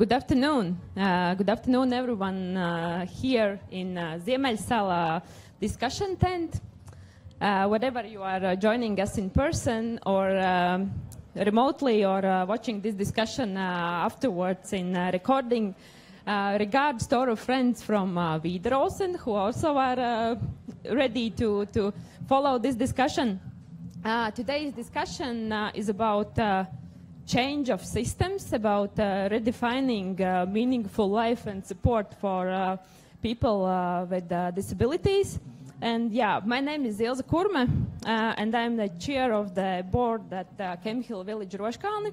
Good afternoon. Good afternoon, everyone here in Ziemeļsala discussion tent. Whatever you are joining us in person or remotely or watching this discussion afterwards in recording, regards to our friends from Wiederosen who also are ready to follow this discussion. Today's discussion is about change of systems, about redefining meaningful life and support for people with disabilities. And yeah, my name is Ilze Kurme, and I'm the chair of the board at Kemhill Village Roškalni.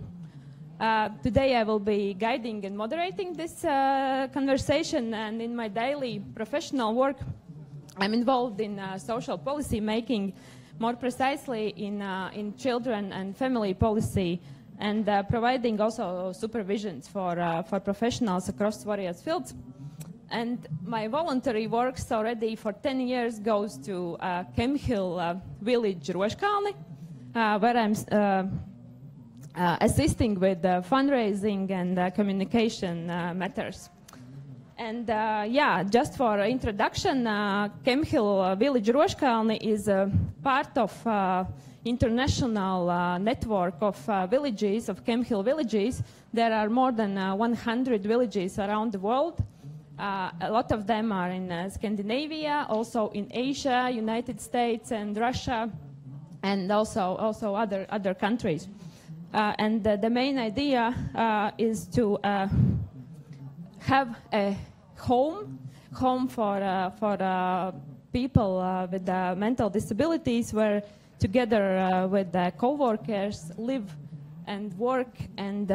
Today I will be guiding and moderating this conversation, and in my daily professional work I'm involved in social policy making, more precisely in children and family policy, and providing also supervisions for professionals across various fields. And my voluntary works already for 10 years goes to Kemhill Village Roškalni, where I'm assisting with fundraising and communication matters. And yeah, just for introduction, Kemhill Village Roškalni is a part of international network of villages, of Kemhill villages. There are more than 100 villages around the world. A lot of them are in Scandinavia, also in Asia, United States and Russia, and also other countries. And the main idea is to have a home for people with mental disabilities, where together with co-workers live and work and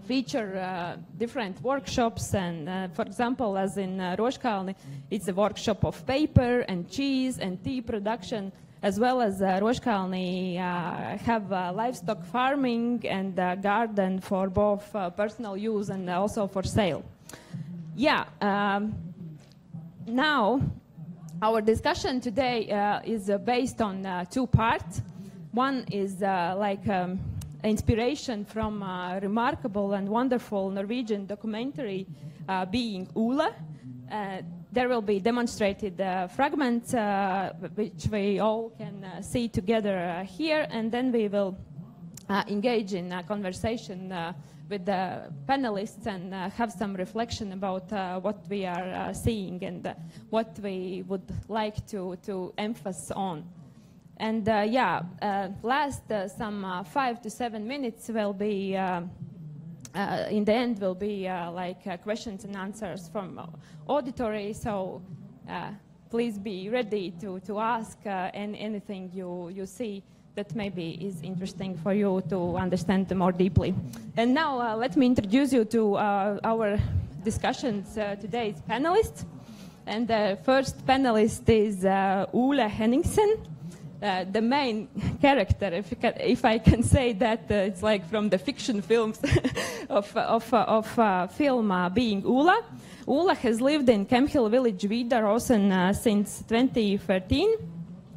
feature different workshops. And for example, as in Roškalni, it's a workshop of paper and cheese and tea production, as well as Roškalni have livestock farming and garden for both personal use and also for sale. Yeah, now our discussion today is based on two parts. One is inspiration from a remarkable and wonderful Norwegian documentary, Being Ula. There will be demonstrated fragments which we all can see together here, and then we will engage in a conversation with the panelists and have some reflection about what we are seeing and what we would like to emphasize on. And last some 5 to 7 minutes will be in the end will be questions and answers from auditory, so please be ready to ask anything you see that maybe is interesting for you to understand more deeply. And now let me introduce you to our discussions today's panelists. And the first panelist is Ole Henningsen. The main character, if I can say that, it's like from the fiction films of film Being Ula. Ula has lived in Kemhill Village, Wiederosen since 2013,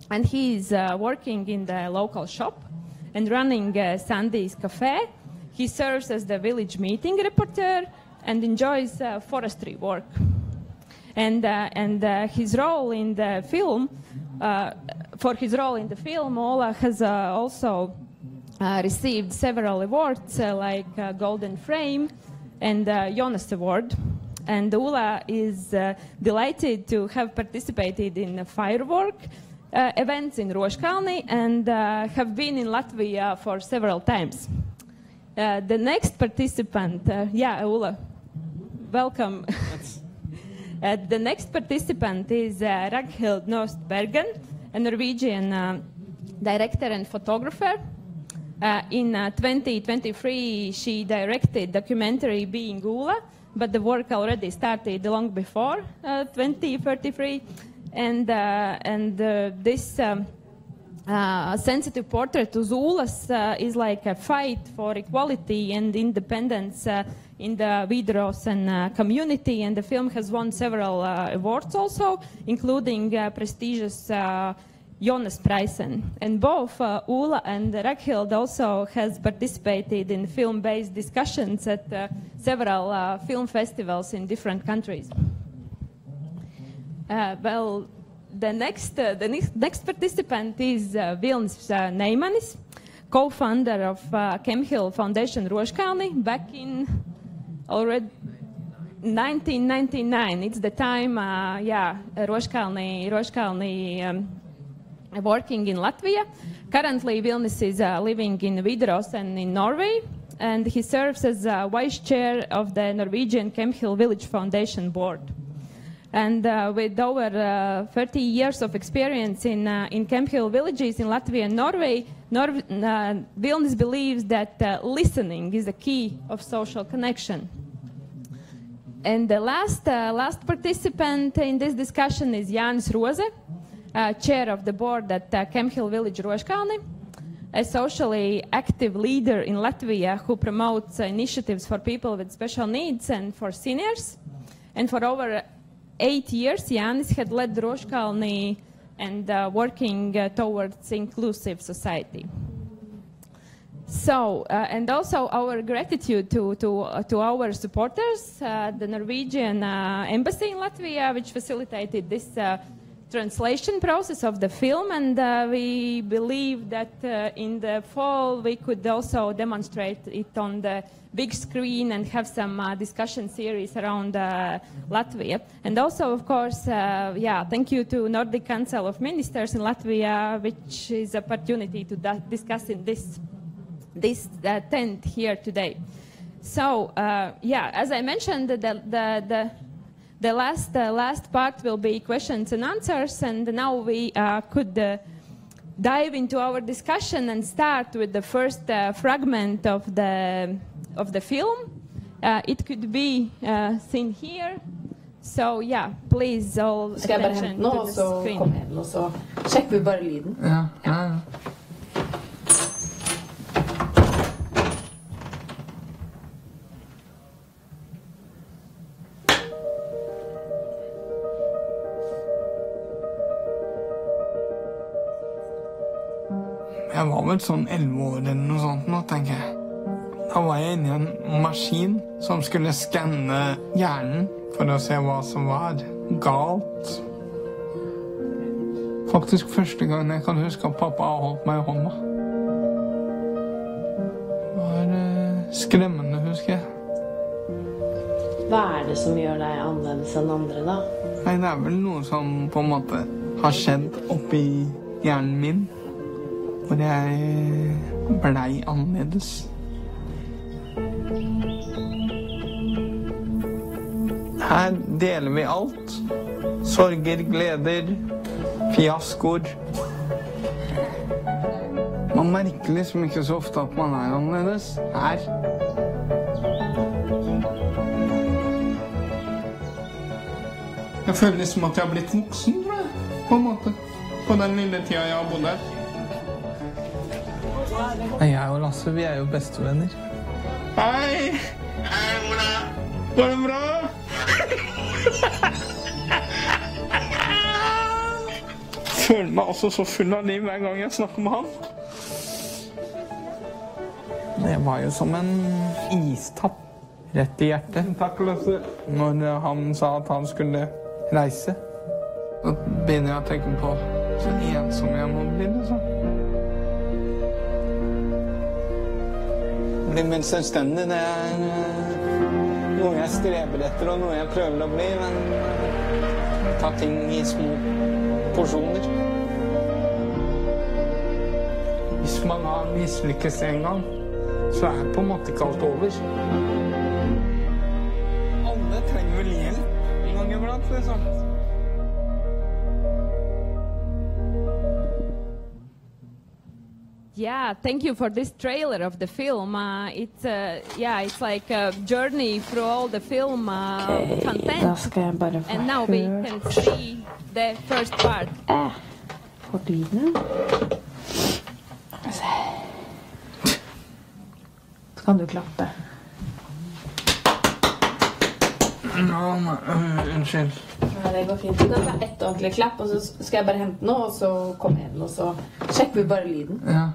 and he is working in the local shop and running Sandy's Cafe. He serves as the village meeting reporter and enjoys forestry work. And his role in the film. For his role in the film, Ola has also received several awards like Golden Frame and Jonas Award. And Ola is delighted to have participated in firework events in Roškalni and have been in Latvia for several times. The next participant, Ola, welcome. The next participant is Ragnhild Nost-Bergen, a Norwegian director and photographer. In 2023, she directed documentary Being Ula, but the work already started long before 2033. And this sensitive portrait of Ulas is like a fight for equality and independence in the Wiederosen community, and the film has won several awards also, including prestigious Jonas Preisen. And both Ulla and Ragnhild also has participated in film-based discussions at several film festivals in different countries. Well, the next participant is Vilnis Neimanis, co-founder of Kemhill Foundation Roškalni back in already 1999. It's the time, Roškalni working in Latvia. Currently, Vilnis is living in Vidros and in Norway, and he serves as vice chair of the Norwegian Kemhill Village Foundation board. And with over 30 years of experience in Kemhill villages in Latvia and Norway, Vilnis believes that listening is the key of social connection. And the last participant in this discussion is Jānis Roze, chair of the board at Kemhill Village Roškalni, a socially active leader in Latvia who promotes initiatives for people with special needs and for seniors. And for over 8 years, Jānis had led Roškalni and working towards inclusive society. So, and also our gratitude to our supporters, the Norwegian embassy in Latvia, which facilitated this translation process of the film, and we believe that in the fall we could also demonstrate it on the big screen and have some discussion series around Latvia. And also, of course, thank you to Nordic Council of Ministers in Latvia, which is an opportunity to discuss in this tent here today. So, as I mentioned, the last part will be questions and answers, and now we could dive into our discussion and start with the first fragment of the film. It could be seen here. So please all attention to the screen. Kom hen, og så sjekker vi bare lyden. Ja. Jeg var vel sånn 11 år eller noe sånt nå, tenker jeg. Da var jeg inne i en maskin som skulle skanne hjernen for å se hva som var galt. Faktisk første gang jeg kan huske at pappa har holdt meg i hånda. Det var skremmende, husker jeg. Hva det som gjør deg annerledes enn andre da? Nei, det vel noe som på en måte har skjedd oppi hjernen min. Hvor jeg blei annerledes. Her deler vi alt. Sorger, gleder, fiaskoer. Man merker liksom ikke så ofte at man annerledes her. Jeg føler liksom at jeg har blitt voksen, tror jeg, på en måte. På den lille tida jeg har bodd her. Jeg og Lasse, vi jo bestevenner. Hei! Hei, Ola! Går det bra? Jeg føler meg også så full av liv hver gang jeg snakker med han. Det var jo som en istapp rett i hjertet. Takk, Lasse. Når han sa at han skulle reise. Da begynner jeg å tenke på så ensom jeg må bli, liksom. Bli mer selvstendig, det noe jeg streber etter og noe jeg prøver å bli, men ta ting i små porsjoner. Hvis man har mislykkes en gang, så det på en måte ikke alt over. Alle trenger vel hjelp en gang iblant, liksom. Yeah, thank you for this trailer of the film. It's like a journey through all the film content. And now we can see the first part. For lyden. Så kan du klappe. Unnskyld. Nei, det går fint. Du kan ta ett ordentlig klapp, og så skal jeg bare hente noe, og så kommer jeg inn, og så sjekker vi bare lyden. Ja.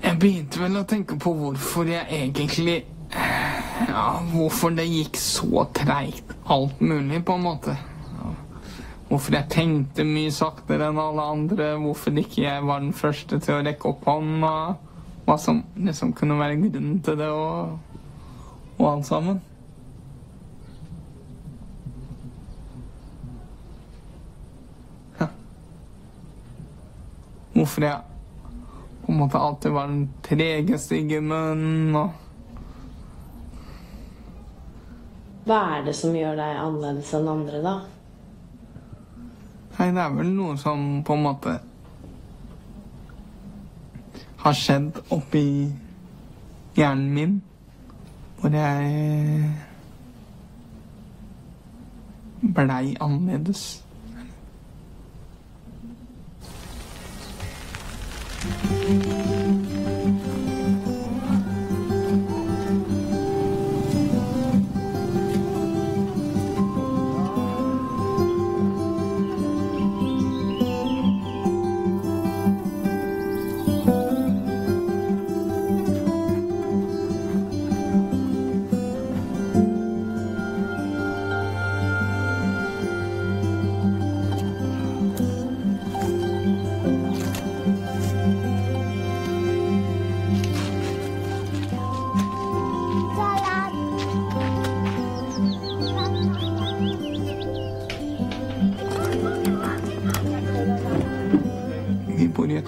Jeg begynte vel å tenke på hvorfor jeg egentlig hvorfor det gikk så tregt alt mulig på en måte. Hvorfor jeg tenkte mye saktere enn alle andre, hvorfor ikke jeg var den første til å rekke opp hånda, hva som liksom kunne være grunnen til det og alt sammen. Hvorfor jeg på en måte alltid var den tregeste i gymmen og... Hva det som gjør deg annerledes enn andre da? Nei, det vel noe som på en måte har skjedd oppi hjernen min, hvor jeg blei annerledes.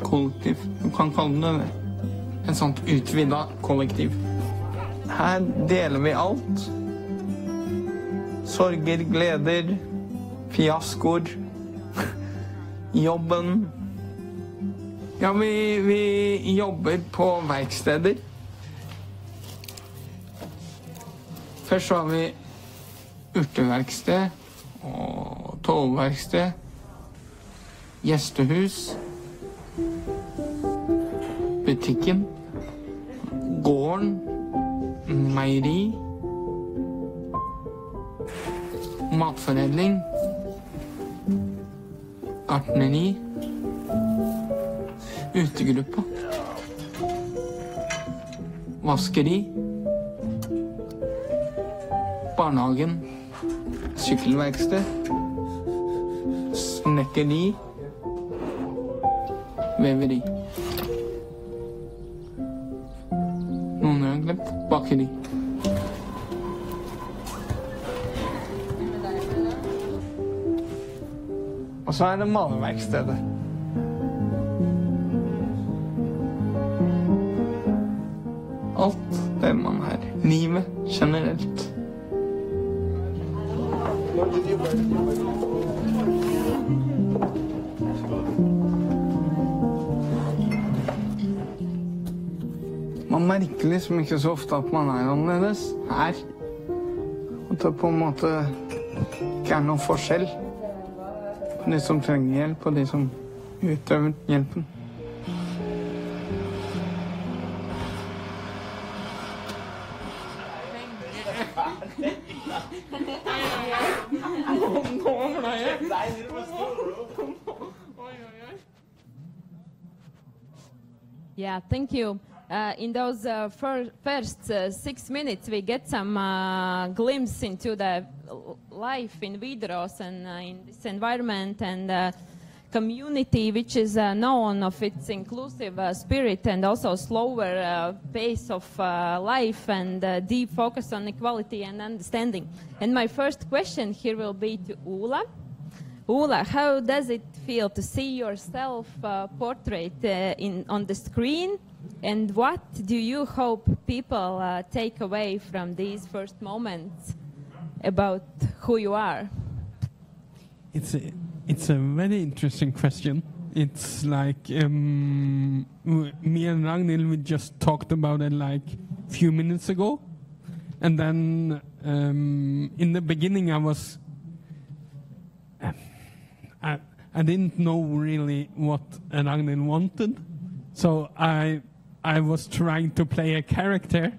Kollektiv. Du kan kalle det en sånt utvidet kollektiv. Her deler vi alt. Sorger, gleder, fiaskoer, jobben. Ja, vi jobber på verksteder. Først så har vi urteverksted og togverksted, gjestehus, butikken, gården, meieri, matforedling, gartneri, utegruppa, vaskeri, barnehagen, sykkelverksted, snekkeri, veveri. Noen har glemt bakeri. Og så det maleverkstedet. Alt det man er. Livet generelt. Man merker liksom ikke så ofte at man er annerledes her. At det på en måte ikke noen forskjell på de som trenger hjelp og de som utøver hjelpen. Yeah, thank you. In those first 6 minutes, we get some glimpse into the life in Vidros and in this environment and community, which is known of its inclusive spirit and also slower pace of life and deep focus on equality and understanding. And my first question here will be to Ula. Ula, how does it feel to see yourself portrayed on the screen? And what do you hope people take away from these first moments about who you are? It's a very interesting question. It's like me and Ragnhild, we just talked about it like a few minutes ago. And then in the beginning I was... I didn't know really what Ragnhild wanted. So I was trying to play a character.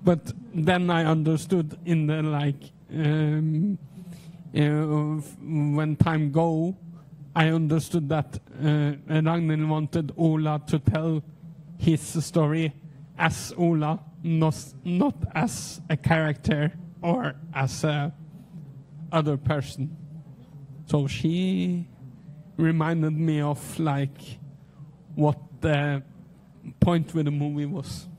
But then I understood in the when time go, I understood that Ragnhild wanted Ola to tell his story as Ola, not as a character or as a other person. So she reminded me of like what the point with the movie was.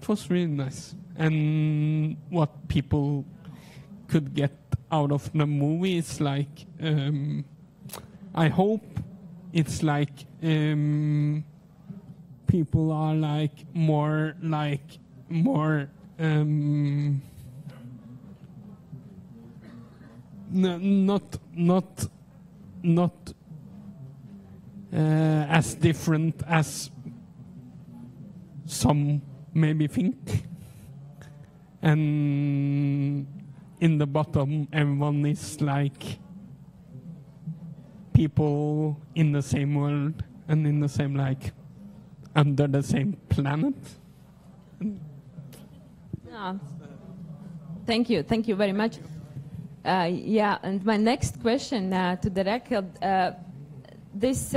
It was really nice, and what people could get out of the movie is like I hope it's like people are like more not as different as some maybe think, and in the bottom everyone is like people in the same world and in the same like under the same planet. Thank you very much. Yeah, and my next question to the record, this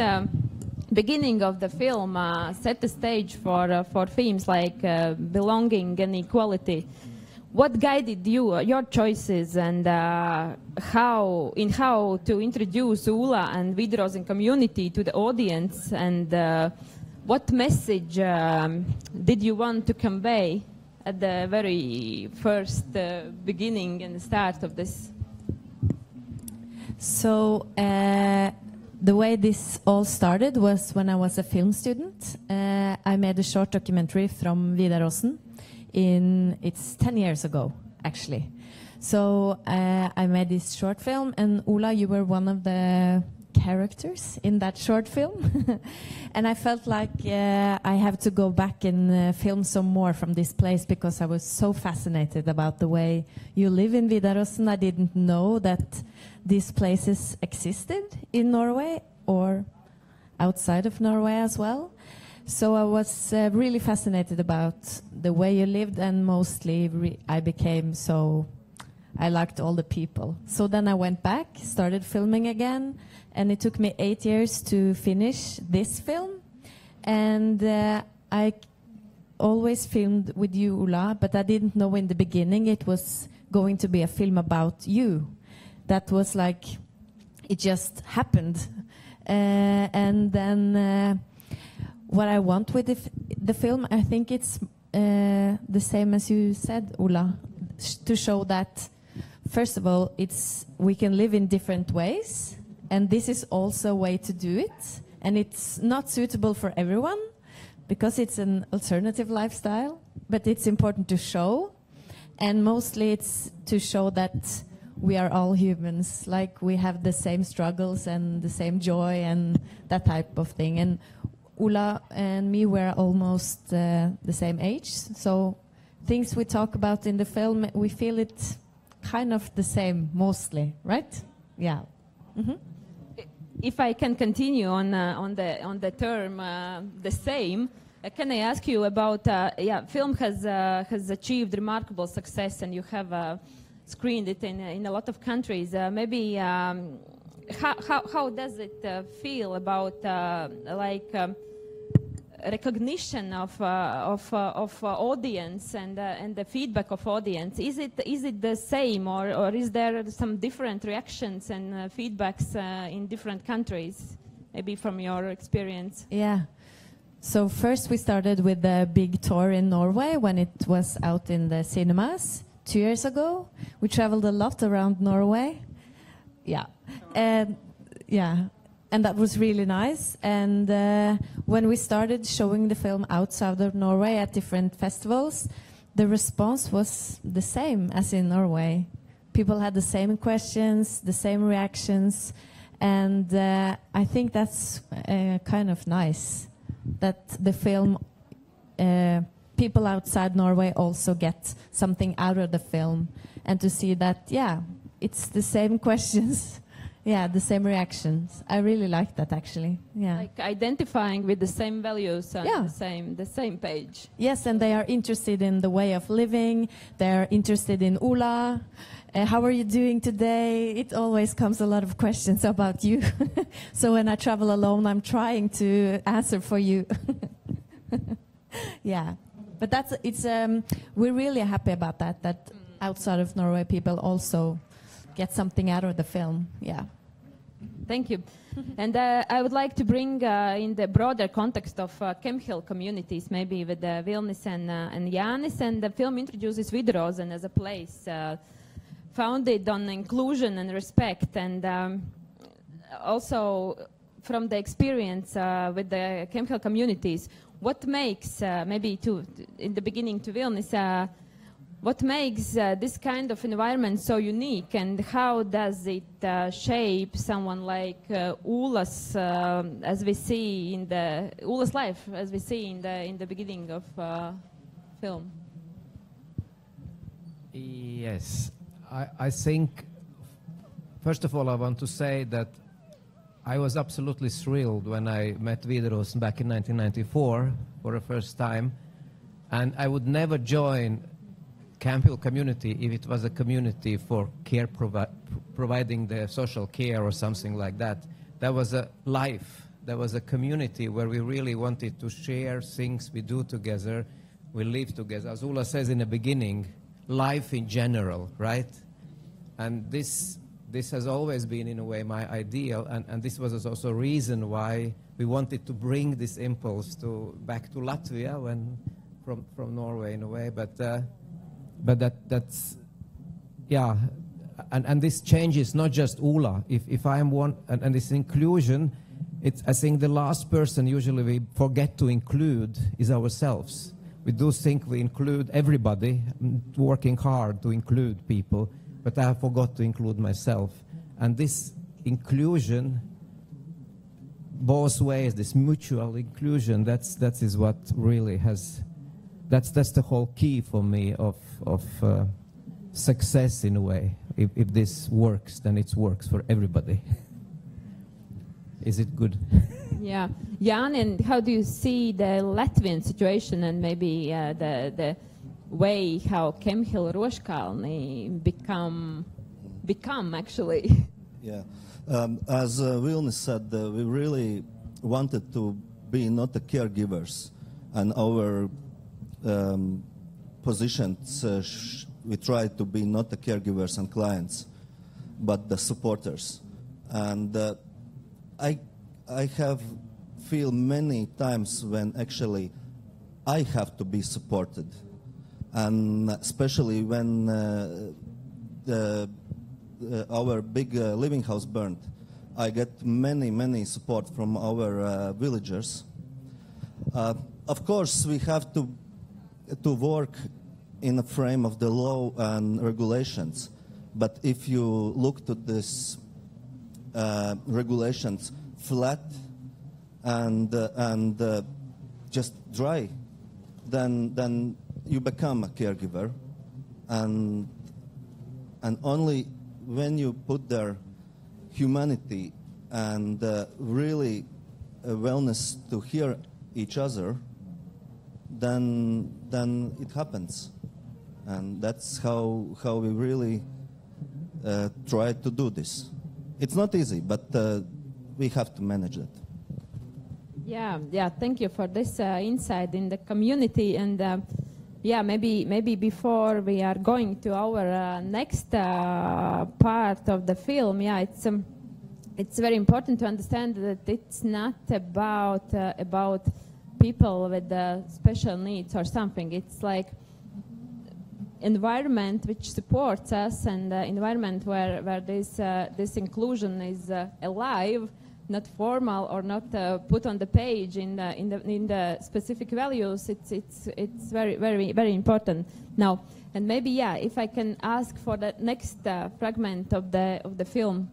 beginning of the film set the stage for themes like belonging and equality. What guided you, your choices, and how to introduce Ula and Vidros and community to the audience, and what message did you want to convey at the very first beginning and start of this? So the way this all started was when I was a film student. I made a short documentary from Vidarosen. It's 10 years ago, actually. So I made this short film, and Ola, you were one of the characters in that short film. And I felt like I have to go back and film some more from this place, because I was so fascinated about the way you live in Vidarosen. I didn't know that these places existed in Norway or outside of Norway as well. So I was really fascinated about the way you lived, and mostly I liked all the people. So then I went back, started filming again, and it took me 8 years to finish this film. And I always filmed with you, Ula, but I didn't know in the beginning it was going to be a film about you. That was like, it just happened. And then what I want with the film, I think it's the same as you said, Ula, to show that, first of all, we can live in different ways, and this is also a way to do it. And it's not suitable for everyone, because it's an alternative lifestyle, but it's important to show. And mostly it's to show that we are all humans, like we have the same struggles and the same joy and that type of thing. And Ula and me were almost the same age, so things we talk about in the film, we feel it kind of the same mostly, right? Yeah. Mm-hmm. If I can continue on the term the same, Can I ask you about, film has achieved remarkable success, and you have screened it in a lot of countries. Maybe how does it feel about recognition of audience and the feedback of audience? Is it the same, or is there some different reactions and feedbacks in different countries? Maybe from your experience. Yeah. So first we started with the big tour in Norway when it was out in the cinemas 2 years ago. We traveled a lot around Norway. Yeah. And that was really nice. And when we started showing the film outside of Norway at different festivals, the response was the same as in Norway. People had the same questions, the same reactions, and I think that's kind of nice that the film, people outside Norway also get something out of the film, and to see that, it's the same questions. Yeah, the same reactions. I really like that, actually. Yeah, like identifying with the same values on the same page. Yes, and they are interested in the way of living. They are interested in Ola. How are you doing today? It always comes a lot of questions about you. So when I travel alone, I'm trying to answer for you. Yeah, but we're really happy about that. That outside of Norway, people also get something out of the film. Yeah. Thank you. And I would like to bring in the broader context of Kemhill communities, maybe with Vilnis and Jānis. And the film introduces Vidrozen as a place founded on inclusion and respect. And also from the experience with the Kemhill communities, what makes, maybe in the beginning to Vilnis, what makes this kind of environment so unique, and how does it shape someone like Ula's, as we see in Ula's life, as we see in the beginning of film? Yes, I think, first of all, I want to say that I was absolutely thrilled when I met Vidros back in 1994 for the first time, and I would never join Kemhill community if it was a community for care providing the social care or something like that. That was a life. That was a community where we really wanted to share things we do together, we live together. As Ula says in the beginning, life in general, right? And this has always been, in a way, my ideal, and this was also a reason why we wanted to bring this impulse back to Latvia from Norway, in a way, but that's, yeah, and this changes not just Ula. If I'm one, and this inclusion, I think the last person usually we forget to include is ourselves. We do think we include everybody, working hard to include people, but I forgot to include myself. And this inclusion, both ways, this mutual inclusion, that is what really has, that's the whole key for me of success, in a way. If this works, then it works for everybody. Is it good? Yeah. Jan, and how do you see the Latvian situation, and maybe the way how Kemhill Roškalni become actually? Yeah. As Vilnis said, we really wanted to be not the caregivers, and our positions, we tried to be not the caregivers and clients, but the supporters. And I have feel many times when actually I have to be supported, and especially when our big living house burned, I get many support from our villagers. Of course, we have to work in a frame of the law and regulations, but if you look to this regulations flat and just dry, then you become a caregiver, and only when you put their humanity and really a willingness to hear each other then it happens. And that's how we really try to do this. It's not easy, but we have to manage that. Yeah, thank you for this insight in the community. And maybe before we are going to our next part of the film, it's very important to understand that it's not about people with special needs or something. It's like environment which supports us, and environment where this inclusion is alive, not formal or not put on the page in the specific values. It's very, very, very important now. And maybe if I can ask for the next fragment of the film.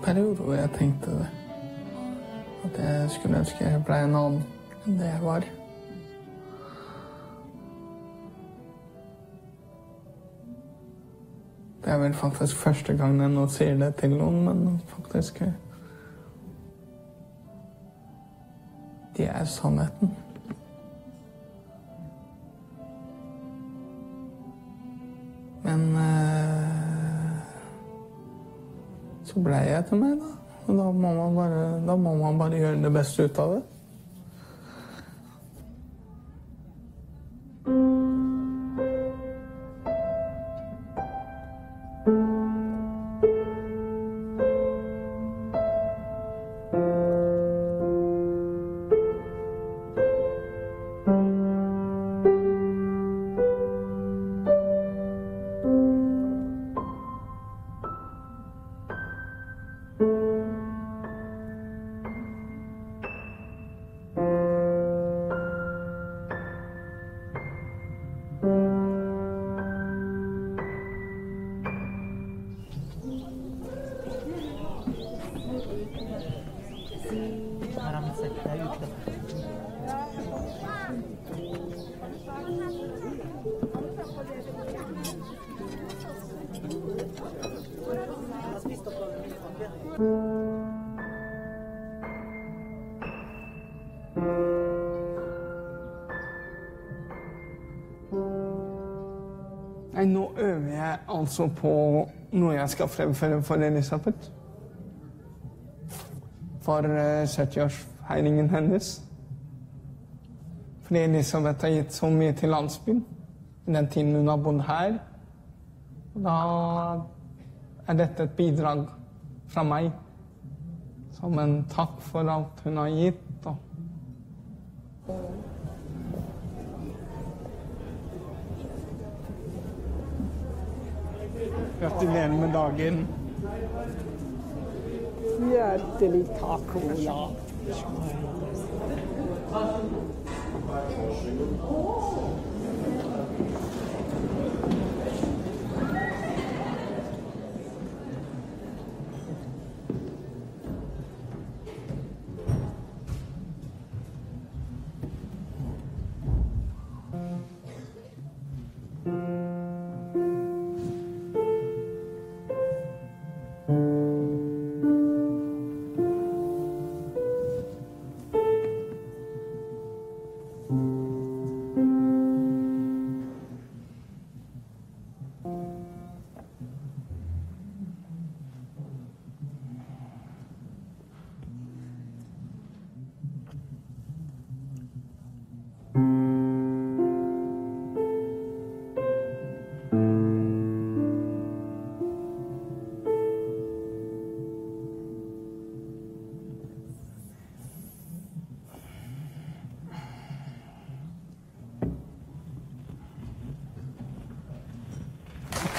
Period hvor jeg tenkte det. At jeg skulle ønske jeg ble en annen enn det jeg var. Det er vel faktisk første gang jeg nå sier det til noen, men faktisk det er sannheten. Men så ble jeg til meg, da. Og da må man bare gjøre det beste ut av det. Nå øver jeg altså på noe jeg skal fremføre for Elisabeth. For 70-årsfeiringen hennes. Fordi Elisabeth har gitt så mye til landsbyen. I den tiden hun har bodd her. Da er dette et bidrag fra meg. Som en takk for alt hun har gitt. Gratulerer med dagen. Hjertelig takk, Ola.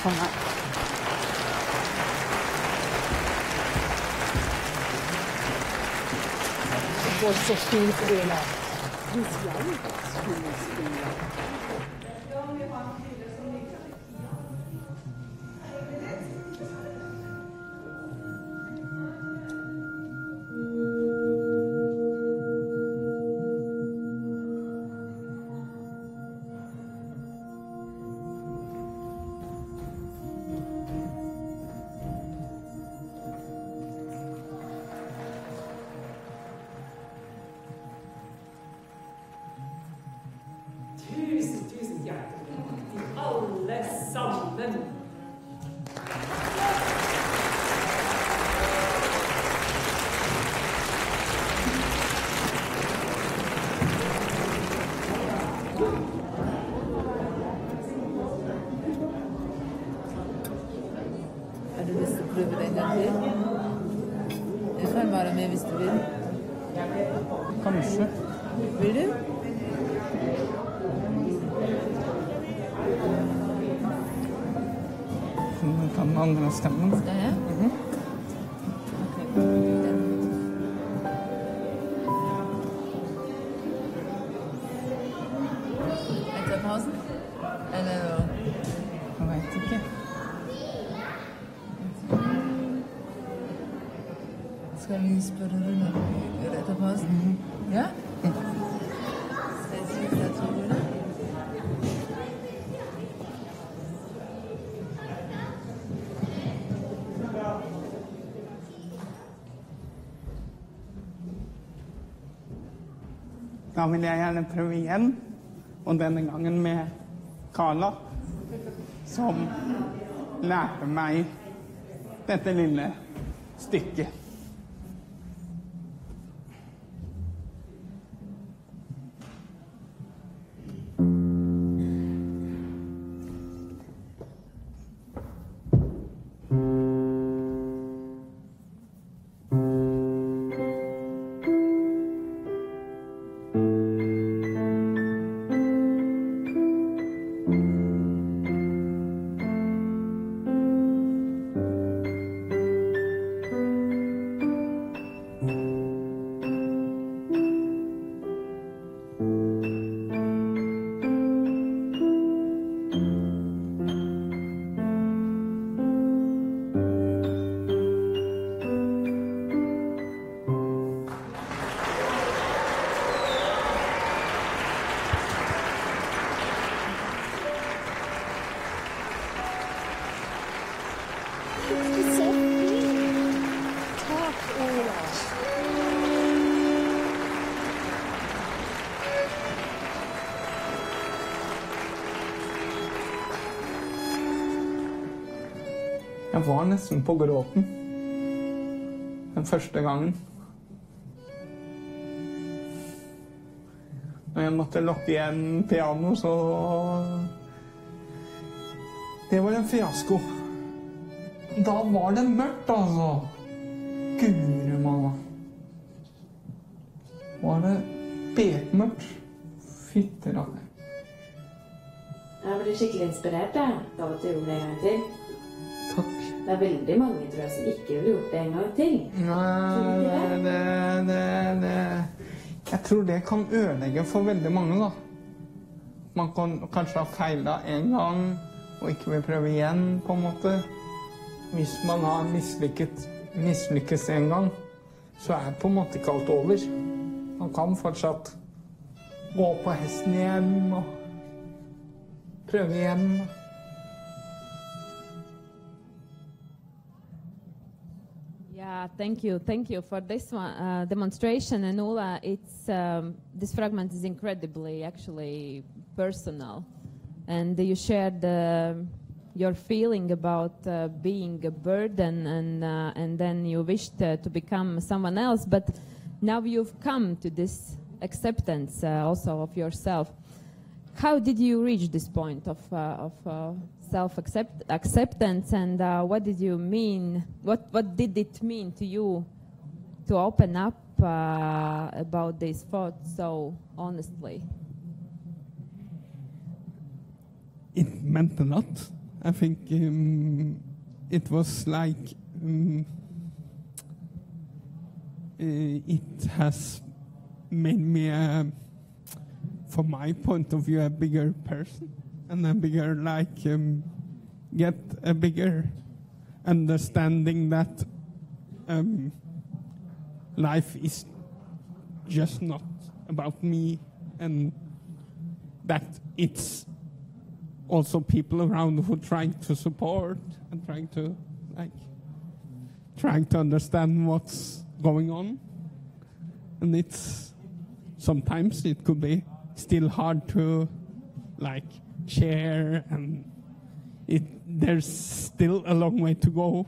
Kom her. Det var så skuespiller. Skuespiller. Tusen hjertelig til alle sammen. Har du lyst til å prøve det en gang til? Jeg kan være med hvis du vil. Kanskje. Vil du? Ta den andre stemmen. Skal jeg? Etter pausen? Eller? Jeg vet ikke. Skal vi spørre Rune? Gjør det etter pausen? Ja? Skal jeg si det til Rune? Da vil jeg gjerne prøve igjen, og denne gangen med Carla, som lærte meg dette lille stykket. Jeg var nesten på gråten den første gangen. Når jeg måtte lukke igjen piano, så det var en fiasko. Da var det mørkt, altså. Guri malla. Var det bekmørkt? Fytterakker. Jeg ble skikkelig inspirert av at du gjorde det en gang til. Takk. Det er veldig mange, tror jeg, som ikke ville gjort det en gang til. Nei, jeg tror det kan ødelegge for veldig mange, da. Man kan kanskje ha feilet en gang, og ikke vil prøve igjen, på en måte. Hvis man har mislykkes en gang, så er på en måte ikke alt over. Man kan fortsatt gå på hesten igjen, og prøve igjen. Yeah, thank you for this one, demonstration, and Ola. This fragment is incredibly, actually, personal, and you shared your feeling about being a burden, and then you wished to become someone else, but now you've come to this acceptance also of yourself. How did you reach this point of self-acceptance, and what did you mean? What did it mean to you to open up about these thoughts so honestly? It meant a lot. I think it was like it has made me, from my point of view, a bigger person, and a bigger, get a bigger understanding that life is just not about me, and that it's also people around who are trying to support and trying to understand what's going on. And it's sometimes it could be still hard to share, and there's still a long way to go,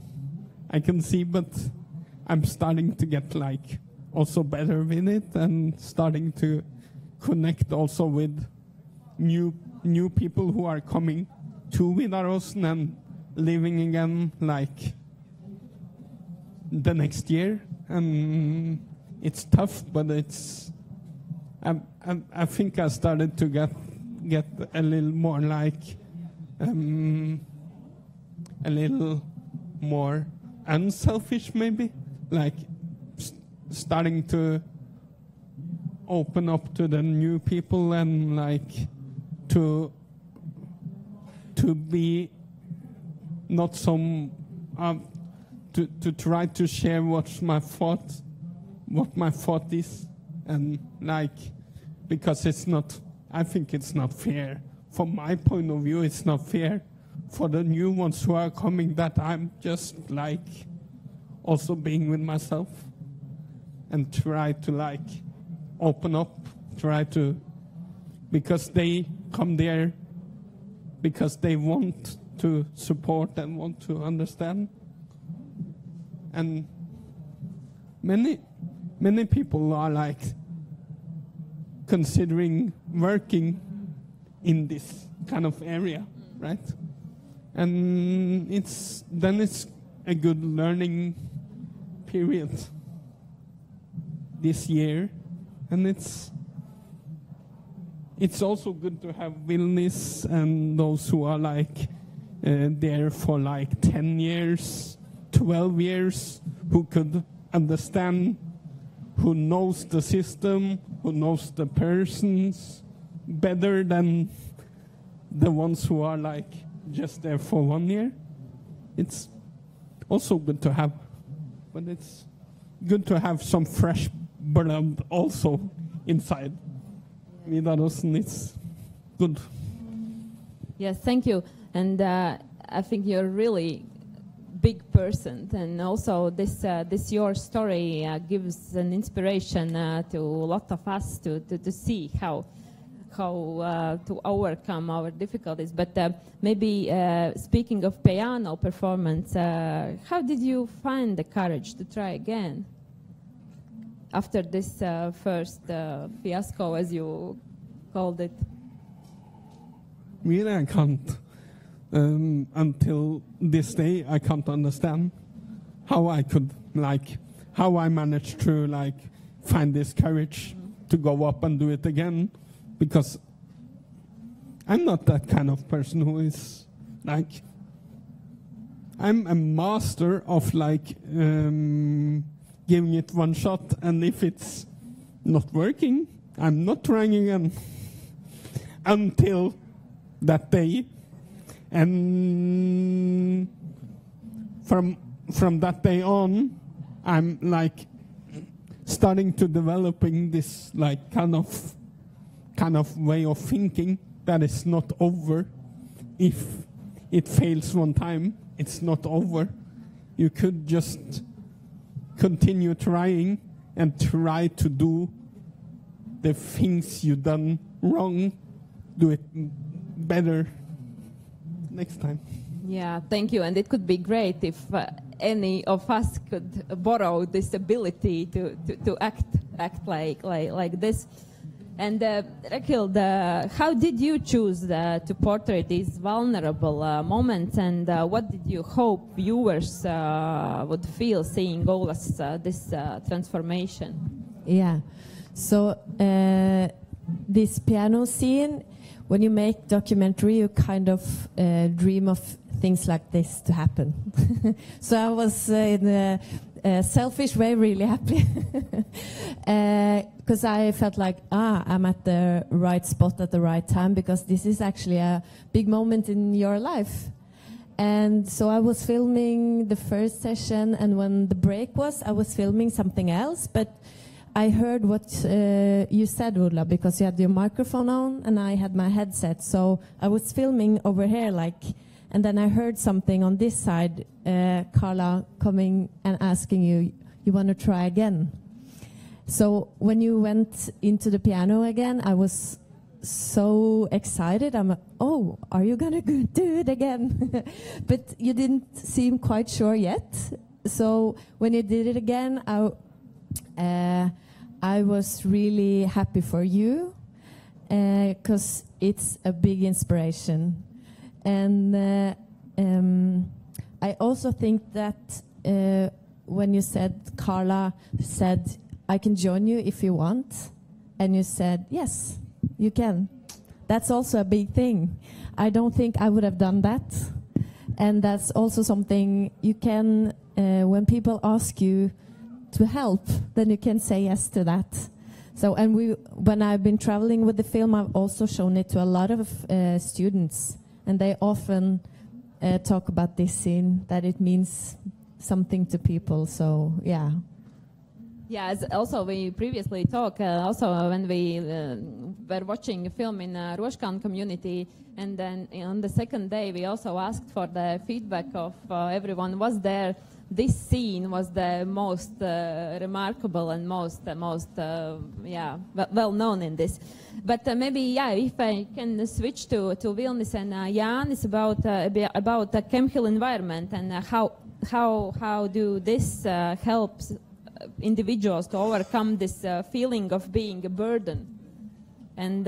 I can see, but I'm starting to get also better with it, and starting to connect also with new people who are coming to Vidarosen and living again the next year. And it's tough, but it's I think I started to get a little more a little more unselfish, maybe, starting to open up to the new people, and to be not some to try to share what my thought is, and because it's not, I think it's not fair. From my point of view, it's not fair for the new ones who are coming, that I'm just also being with myself, and try to open up, because they come there because they want to support and want to understand. And many people are considering working in this kind of area, right? And it's a good learning period this year, and it's also good to have Vilnius and those who are there for 10 years, 12 years, who could understand, who knows the system, who knows the persons better than the ones who are just there for 1 year. It's also good to have, but it's good to have some fresh blood also inside. Vidarosen, it's good. Yes, thank you. And I think you're really big person, and also this your story gives an inspiration to a lot of us to see how to overcome our difficulties. But maybe speaking of piano performance, how did you find the courage to try again after this first fiasco, as you called it? Really, I can't. Until this day, I can't understand how I could, how I managed to, find this courage to go up and do it again, because I'm not that kind of person who is, I'm a master of, giving it one shot, and if it's not working, I'm not trying again until that day. And from that day on, I'm starting to developing this kind of way of thinking that it's not over. If it fails one time, it's not over. You could just continue trying and try to do the things you done wrong, do it better next time. Yeah, thank you. And it could be great if any of us could borrow this ability to act like this. And Raquel, how did you choose to portray these vulnerable moments, and what did you hope viewers would feel seeing all this transformation? Yeah, so this piano scene, when you make documentary, you kind of dream of things like this to happen. So I was in a selfish way really happy because I felt like I'm at the right spot at the right time, because this is actually a big moment in your life. And so I was filming the first session, and when the break was, I was filming something else, but I heard what you said, Ulla, because you had your microphone on and I had my headset. So I was filming over here, and then I heard something on this side, Carla coming and asking you want to try again? So when you went into the piano again, I was so excited. I'm like, oh, are you going to do it again? But you didn't seem quite sure yet. So when you did it again, I was really happy for you, because it's a big inspiration. And I also think that when you said, Carla said, I can join you if you want, and you said, yes, you can. That's also a big thing. I don't think I would have done that. And that's also something you can, when people ask you to help, then you can say yes to that. So, and when I've been traveling with the film, I've also shown it to a lot of students, and they often talk about this scene, that it means something to people. So, yeah. Yeah, as also we previously talked, also when we were watching a film in Roškan community, and then on the second day we also asked for the feedback of everyone was there. This scene was the most remarkable and most well known in this. But maybe if I can switch to Vilnis and Jānis about the chemical environment and how do this helps individuals to overcome this feeling of being a burden, and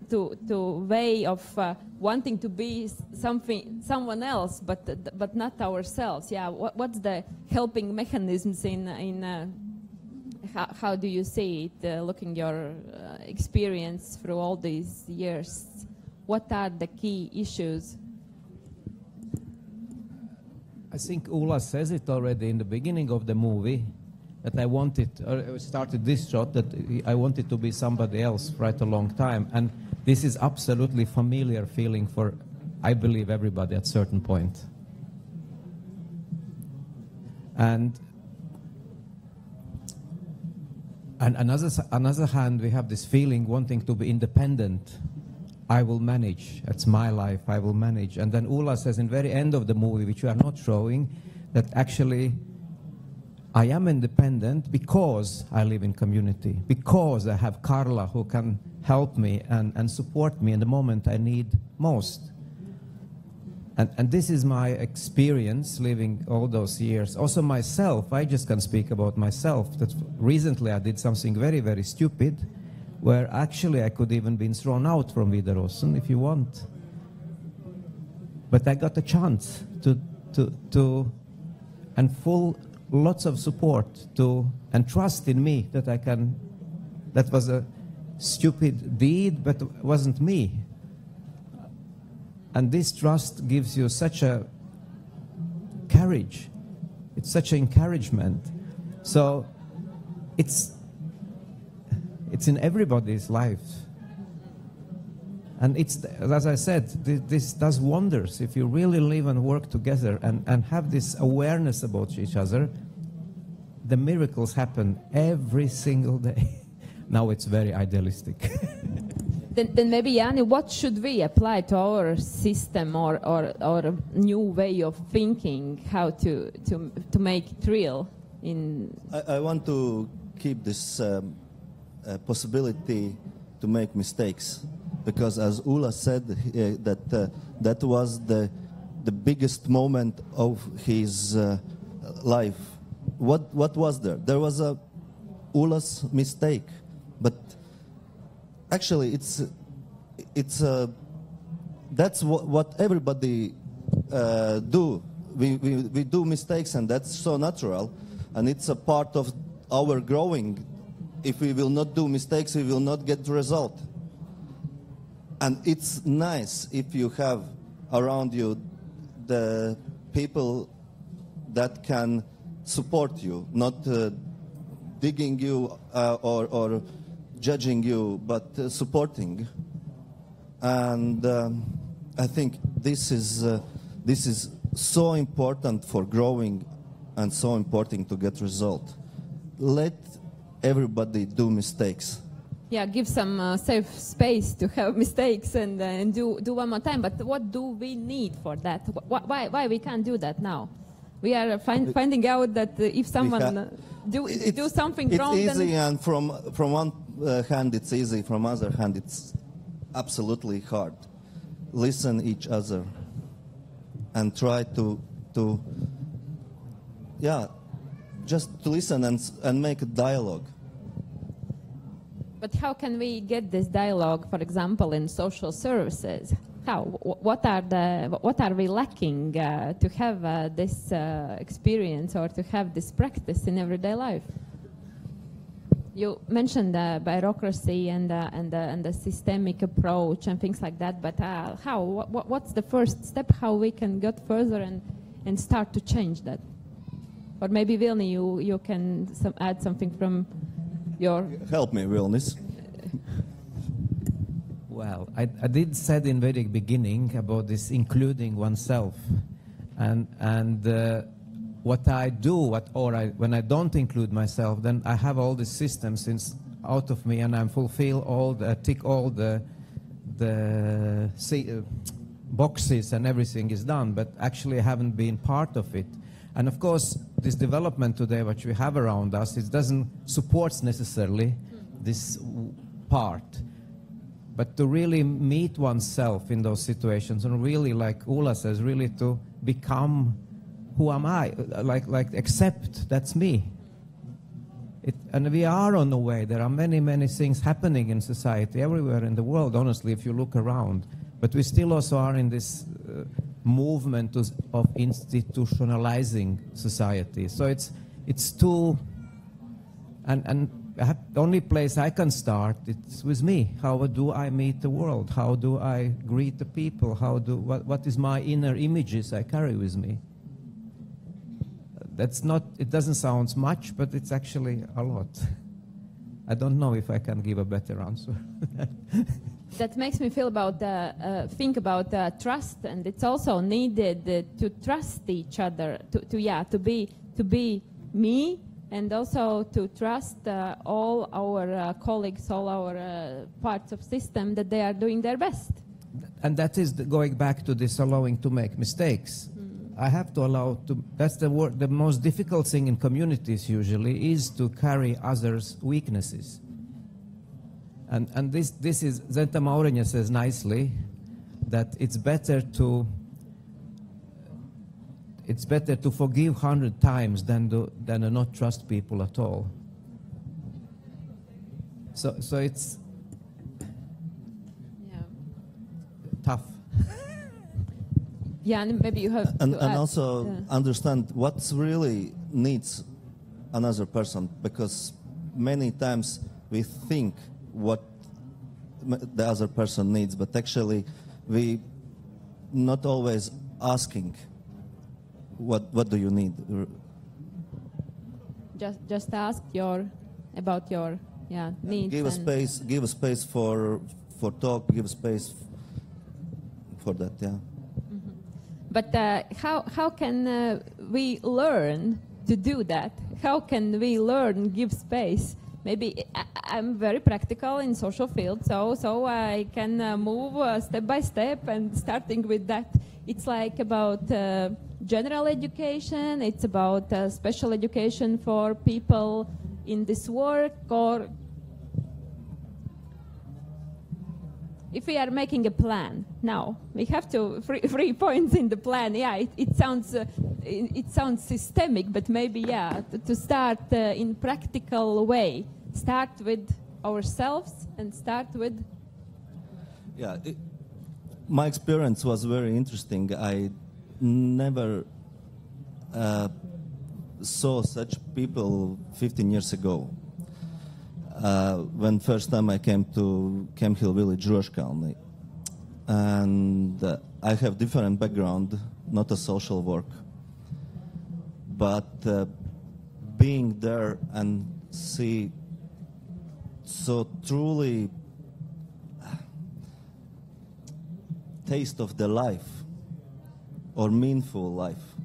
to way of wanting to be someone else, but not ourselves. Yeah, what's the helping mechanisms in how do you see it, looking your experience through all these years? What are the key issues? I think Ulla says it already in the beginning of the movie, that I wanted, or started this shot, that I wanted to be somebody else for quite a long time. And this is absolutely familiar feeling for, I believe, everybody at a certain point. And on another hand, we have this feeling wanting to be independent. I will manage. It's my life. I will manage. And then Ulla says in the very end of the movie, which we are not showing, that actually I am independent because I live in community, because I have Carla who can help me and support me in the moment I need most. And this is my experience living all those years. Also myself, I just can speak about myself. That recently I did something very, very stupid, where actually I could even been thrown out from Vidarosen if you want. But I got a chance to and lots of support and trust in me that I can. That was a stupid deed, but it wasn't me. And this trust gives you such a courage. It's such an encouragement. So it's in everybody's life. And it's, as I said, this does wonders. If you really live and work together and have this awareness about each other, the miracles happen every single day. Now it's very idealistic. Then maybe, Jāni, what should we apply to our system or a new way of thinking, how to make it real? I want to keep this possibility to make mistakes, because as Ulla said, that was the biggest moment of his life. What was there? There was a Ulla's mistake, but actually that's what everybody do. We do mistakes, and that's so natural, and it's a part of our growing. If we will not do mistakes, we will not get the result. And it's nice if you have around you the people that can support you, not digging you or judging you, but supporting. And I think this is so important for growing and so important to get result. Let everybody do mistakes. Yeah, give some safe space to have mistakes and do one more time. But what do we need for that? Why we can't do that now? We are finding out that if someone do something wrong, it's easy, and from one hand it's easy, from other hand it's absolutely hard. Listen each other and try to just to listen and make a dialogue. But how can we get this dialogue, for example, in social services? How? What are we lacking to have this experience or to have this practice in everyday life? You mentioned bureaucracy and the systemic approach and things like that. But how? What's the first step? How we can get further and start to change that? Or maybe Vilni, you can add something from your... Help me, Vilnis. Well, I did say in very beginning about this including oneself, and what I do, when I don't include myself, then I have all the systems out of me, and I tick all the boxes, and everything is done. But actually, I haven't been part of it. And of course, this development today, which we have around us, it doesn't support necessarily this part. But to really meet oneself in those situations, and really, like Ulla says, really to become who am I, like accept that's me. And we are on the way. There are many, many things happening in society everywhere in the world, honestly, if you look around. But we still also are in this movement of institutionalizing society. So it's too, and the only place I can start, it's with me. How do I meet the world? How do I greet the people? What is my inner images I carry with me? It doesn't sound much, but it's actually a lot. I don't know if I can give a better answer. That makes me think about trust, and it's also needed to trust each other, to be me, and also to trust all our colleagues, all our parts of system, that they are doing their best. And that is going back to this allowing to make mistakes. I have to allow to. That's the most difficult thing in communities usually is to carry others' weaknesses. And this is, Zenta Maurinha says nicely that it's better to forgive 100 times than to not trust people at all. So it's tough. Yeah, and maybe you have and to add, also understand what's really needs another person, because many times we think what the other person needs, but actually we not always asking what do you need. Just ask about your needs. Give a space for talk. Give a space for that. Yeah. Mm-hmm. But how can we learn to do that? How can we learn give space? Maybe I'm very practical in social field, so I can move step by step, and starting with that, it's like about general education, it's about special education for people in this work, or if we are making a plan now, we have to 3 points in the plan. Yeah, it sounds systemic, but maybe to start in practical way. Start with ourselves and start with. Yeah, my experience was very interesting. I never saw such people 15 years ago. When first time I came to Camp Hill village, Roškalni, and I have different background, not a social work, but being there and see so truly taste of the life or meaningful life.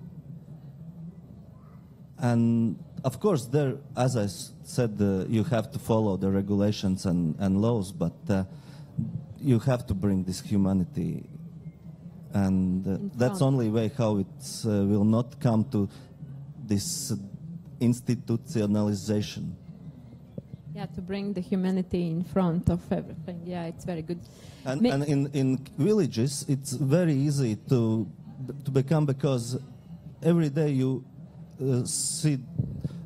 And of course there, as I said, you have to follow the regulations and laws, but you have to bring this humanity, and that's only way how it will not come to this institutionalization. Yeah, to bring the humanity in front of everything. Yeah, it's very good. And in villages, it's very easy to become, because every day you see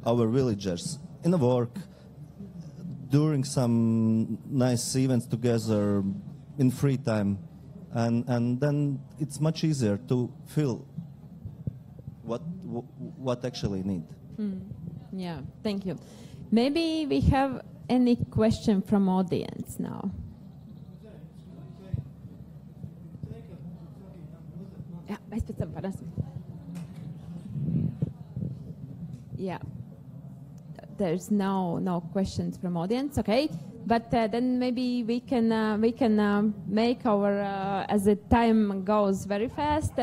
our villagers in the work, during some nice events together, in free time, and then it's much easier to feel what actually need. Yeah, thank you. Maybe we have any question from audience now. Yeah, mēs pēc tam parasim. Yeah, there's no questions from audience. Okay, but then maybe we can make our as the time goes very fast.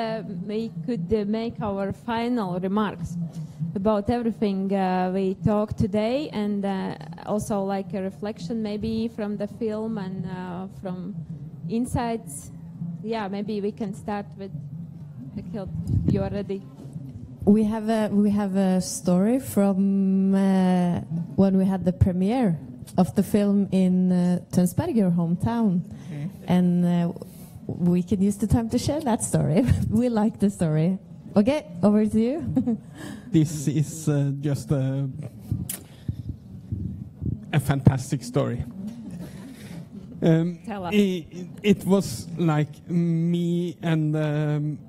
We could make our final remarks about everything we talked today, and also like a reflection maybe from the film and from insights. Yeah, maybe we can start with Nikhil. You are ready. We have a story from when we had the premiere of the film in Tønsberg, your hometown, and we can use the time to share that story. We like the story. Okay, over to you. This is just a fantastic story. Tell us. It was like me and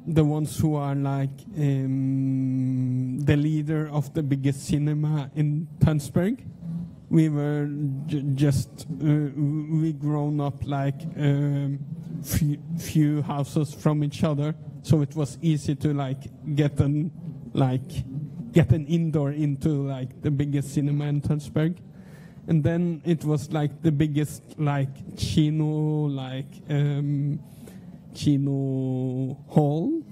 the ones who are like the leader of the biggest cinema in Tønsberg. We were we grown up like few houses from each other. So it was easy to get an indoor into like the biggest cinema in Tønsberg, and then it was like the biggest kino hall.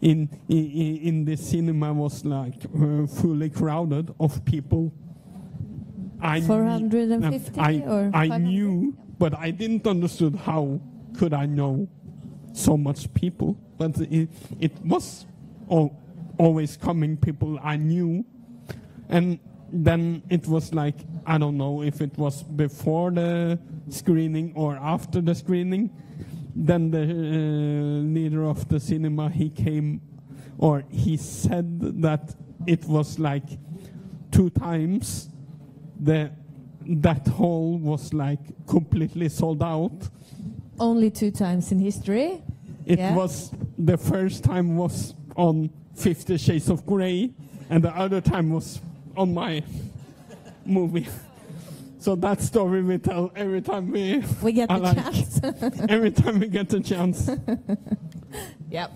In the cinema was fully crowded of people. 450 or I knew, but I didn't understood how could I know so much people, but it was always coming people I knew. And then it was like, I don't know if it was before the screening or after the screening, then the leader of the cinema, he came, or he said that it was like 2 times that hall was like completely sold out. Only 2 times in history. It was, the first time was on 50 Shades of Grey, and the other time was on my movie. So that story we tell every time we get the chance. Every time we get the chance. Yep.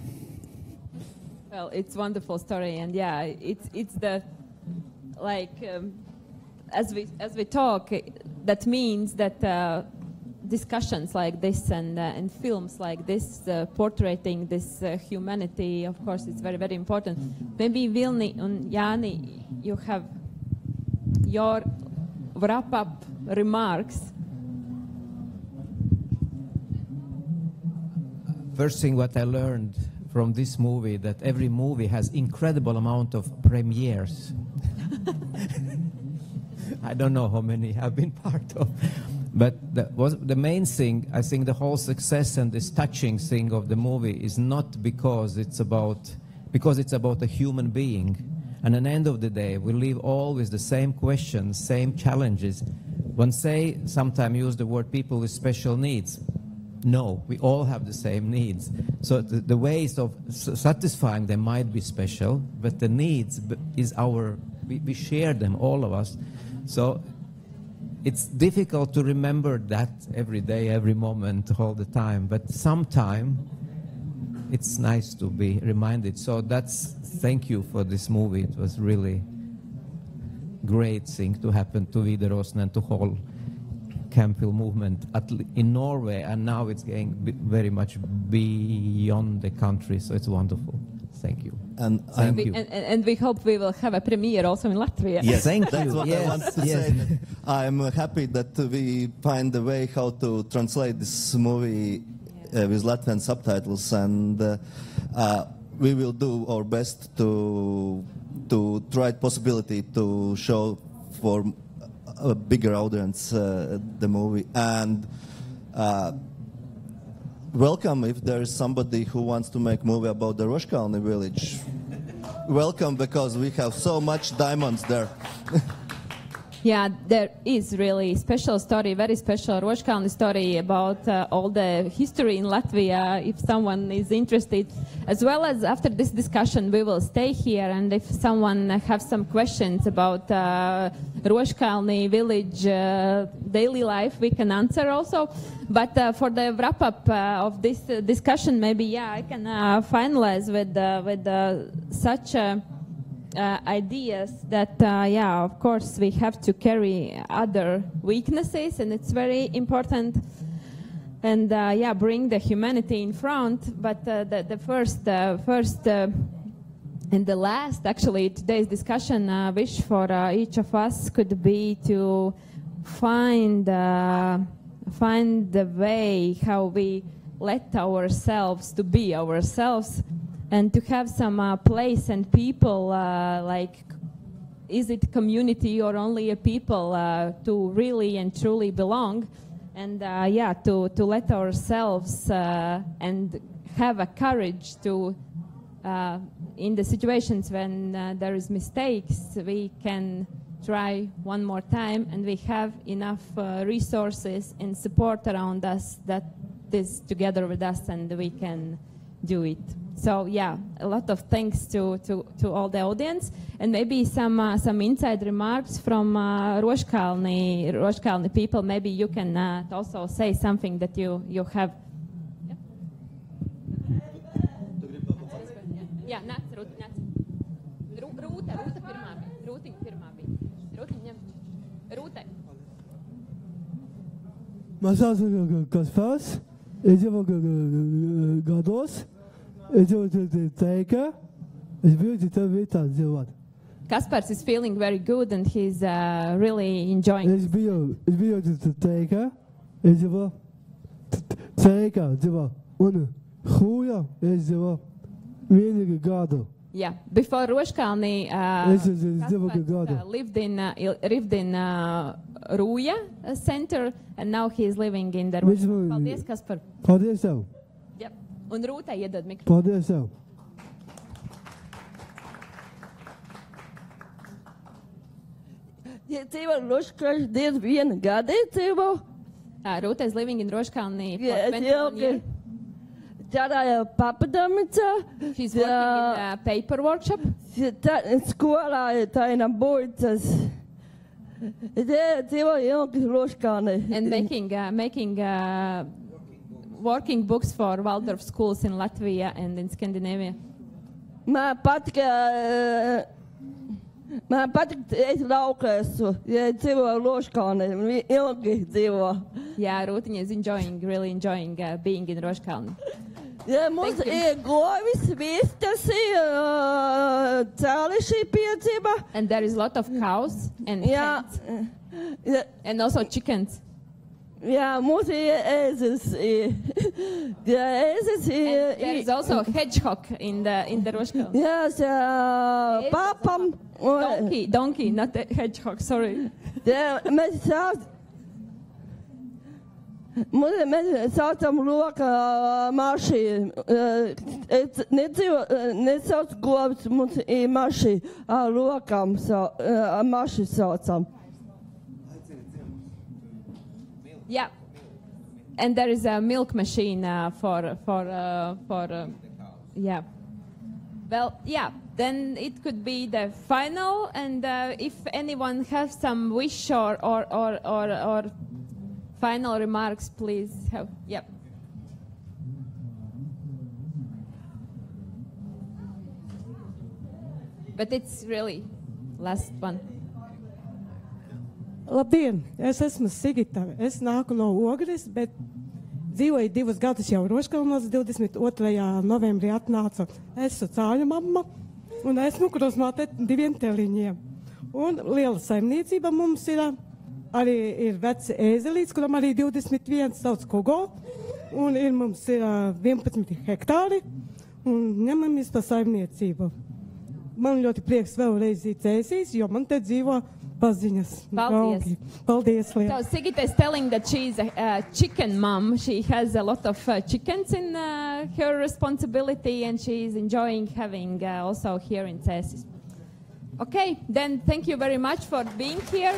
Well, it's a wonderful story, and yeah, it's the as we talk, that means that discussions like this and films like this portraying this humanity, of course, it's very, very important. Maybe Vilni and Jāni, you have your wrap-up remarks. First thing what I learned from this movie, that every movie has incredible amount of premieres. I don't know how many I've been part of. But the main thing, I think the whole success and this touching thing of the movie is not because it's about a human being. And at the end of the day, we live always the same questions, same challenges. When sometimes use the word people with special needs. No, we all have the same needs. So the ways of satisfying them might be special, but the needs is we share them, all of us. So it's difficult to remember that every day, every moment, all the time. But sometime it's nice to be reminded. So thank you for this movie. It was really great thing to happen to Widerøe and to whole campfil movement in Norway, and now it's going very much beyond the country, so it's wonderful. Thank you. And we hope we will have a premiere also in Latvia. Yes, thank that's you. what I wanted to say. I'm happy that we find a way how to translate this movie with Latvian subtitles, and we will do our best to try possibility to show for a bigger audience the movie. And welcome if there is somebody who wants to make movie about the Roškalni village. Welcome, because we have so much diamonds there. Yeah, there is really special story, very special Roškalni story about all the history in Latvia, if someone is interested. As well as after this discussion, we will stay here, and if someone has some questions about Roškalni village daily life, we can answer also. But for the wrap-up of this discussion, maybe, I can finalize with such ideas that, of course, we have to carry other weaknesses, and it's very important. And, bring the humanity in front. But the first and the last, actually, today's discussion wish for each of us could be to find the way how we let ourselves to be ourselves, and to have some place and people, like, is it community or only a people to really and truly belong, and to let ourselves and have a courage to, in the situations when there is mistakes, we can try one more time, and we have enough resources and support around us that is together with us, and we can do it. So a lot of thanks to all the audience, and maybe some inside remarks from Roškalni people. Maybe you can also say something that you have. Yeah, nāc. Rūta pirmā bija. Rūtiņa pirmā bija. Rūtiņa ņem. Rūtai. Man sauc Kaspars. Es dzīvoju gados. Es teika. Es biju tev vietā dzīvot. Kaspars is feeling very good, and he's really enjoying. Es biju teika. Es dzīvoju teika dzīvoju. Un huja es dzīvoju vienīgi gadu. Yeah, before Roškalni, lived in Rūja center, and now he is living in the Roškalni. Paldies, Kaspar. Paldies tev. Yep. Un Rūtai iedod mikrofonu. Paldies tev. Dzīvo Roškalni 21 gadi dzīvo. Rūta is living in Roškalni for 21 years. She's working in a paper workshop. Skolā taina buļcas. Dzīvo ilgi Roškalni. And making working books for Waldorf schools in Latvia and in Scandinavia. Man patīk, es lauka esmu. Dzīvo Roškalni, ilgi dzīvo. Yeah, Rūtiņa is really enjoying being in Roškalni. Mums ir govis, vistas, cēli šī piedzība. And there is a lot of cows and hens. And also chickens. Jā, mums ir ēzes. There is also a hedgehog in the Roškalni. Yes, papam. Donkey, not a hedgehog, sorry. Mēs saucam loka mašīnu. Nesauc govs, mums ir mašīna. Lokam mašīnu saucam. Yeah. And there is a milk machine for Well, yeah, then it could be the final, and if anyone has some wish or final remarks, please have, yep. But it's really last one. Labdien, es esmu Sigita. Es nāku no Ogres, bet dzīvoju 2 gadus jau Roškalnos. 22. novembrī atnācu. Esmu cāļu mamma un esmu krustmāte 2 teliņiem. Un liela saimniecība mums ir. Arī ir vecs ēzelīts, kuram arī 21 sauc Kogo. Un mums ir 11 hektāri un ņemamies pa saimniecību. Man ļoti prieks vēlreiz cēsīs, jo man te dzīvo paziņas. Paldies. Paldies, So Sigita is telling that she's a chicken mom. She has a lot of chickens in her responsibility, and she's enjoying having also here in Cēsis. Okay, then thank you very much for being here.